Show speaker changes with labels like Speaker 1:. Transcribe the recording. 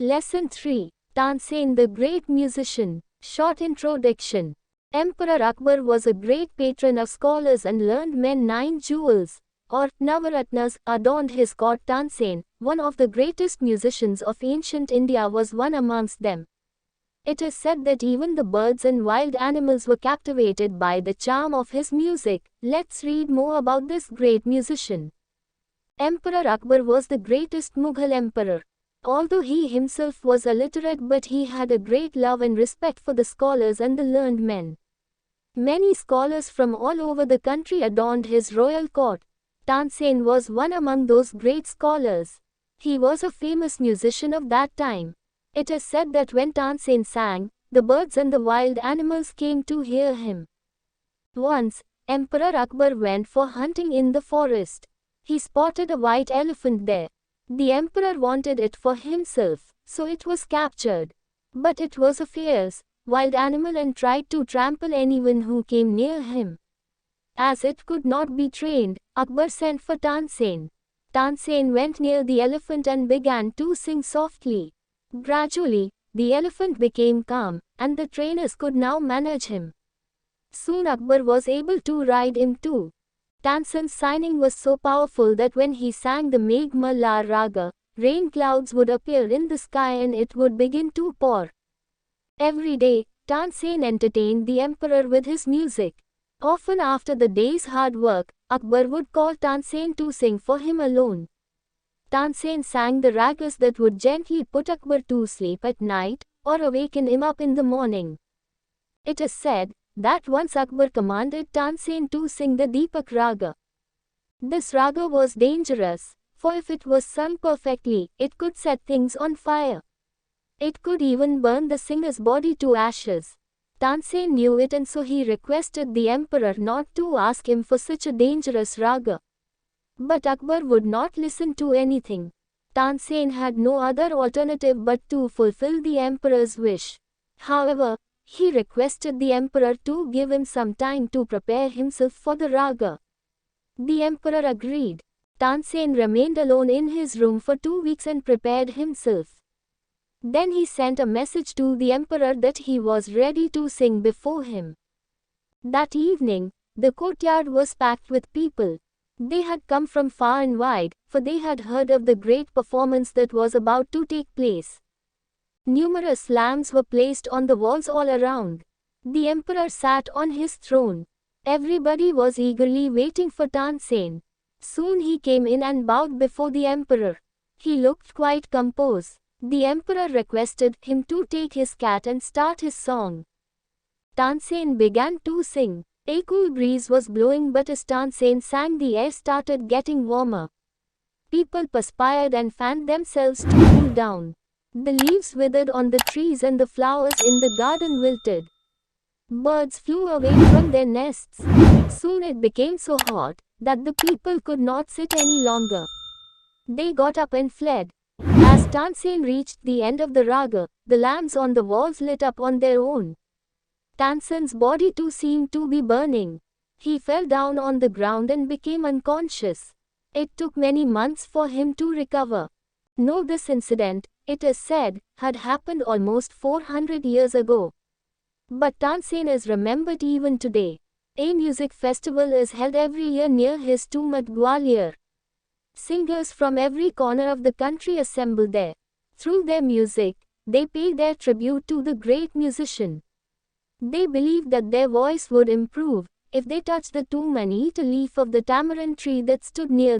Speaker 1: Lesson 3. Tansen the Great Musician. Short Introduction. Emperor Akbar was a great patron of scholars and learned men. 9 jewels, or Navaratnas, adorned his court. Tansen, one of the greatest musicians of ancient India, was one amongst them. It is said that even the birds and wild animals were captivated by the charm of his music. Let's read more about this great musician. Emperor Akbar was the greatest Mughal emperor. Although he himself was illiterate, but he had a great love and respect for the scholars and the learned men. Many scholars from all over the country adorned his royal court. Tansen was one among those great scholars. He was a famous musician of that time. It is said that when Tansen sang, the birds and the wild animals came to hear him. Once, Emperor Akbar went for hunting in the forest. He spotted a white elephant there. The emperor wanted it for himself, so it was captured. But it was a fierce, wild animal and tried to trample anyone who came near him. As it could not be trained, Akbar sent for Tansen. Tansen went near the elephant and began to sing softly. Gradually, the elephant became calm, and the trainers could now manage him. Soon Akbar was able to ride him too. Tansen's singing was so powerful that when he sang the Megh Mallar Raga, rain clouds would appear in the sky and it would begin to pour. Every day, Tansen entertained the emperor with his music. Often after the day's hard work, Akbar would call Tansen to sing for him alone. Tansen sang the ragas that would gently put Akbar to sleep at night, or awaken him up in the morning. It is said that once Akbar commanded Tansen to sing the Deepak Raga. This raga was dangerous, for if it was sung perfectly, it could set things on fire. It could even burn the singer's body to ashes. Tansen knew it, and so he requested the emperor not to ask him for such a dangerous raga. But Akbar would not listen to anything. Tansen had no other alternative but to fulfill the emperor's wish. However, he requested the emperor to give him some time to prepare himself for the raga. The emperor agreed. Tansen remained alone in his room for 2 weeks and prepared himself. Then he sent a message to the emperor that he was ready to sing before him. That evening, the courtyard was packed with people. They had come from far and wide, for they had heard of the great performance that was about to take place. Numerous lamps were placed on the walls all around. The emperor sat on his throne. Everybody was eagerly waiting for Tansen. Soon he came in and bowed before the emperor. He looked quite composed. The emperor requested him to take his cat and start his song. Tansen began to sing. A cool breeze was blowing, but as Tansen sang, the air started getting warmer. People perspired and fanned themselves to cool down. The leaves withered on the trees and the flowers in the garden wilted. Birds flew away from their nests. Soon it became so hot that the people could not sit any longer. They got up and fled. As Tansen reached the end of the raga, the lamps on the walls lit up on their own. Tansen's body too seemed to be burning. He fell down on the ground and became unconscious. It took many months for him to recover. No, this incident, it is said, had happened almost 400 years ago. But Tansen is remembered even today. A music festival is held every year near his tomb at Gwalior. Singers from every corner of the country assemble there. Through their music, they pay their tribute to the great musician. They believed that their voice would improve if they touched the tomb and eat a leaf of the tamarind tree that stood near.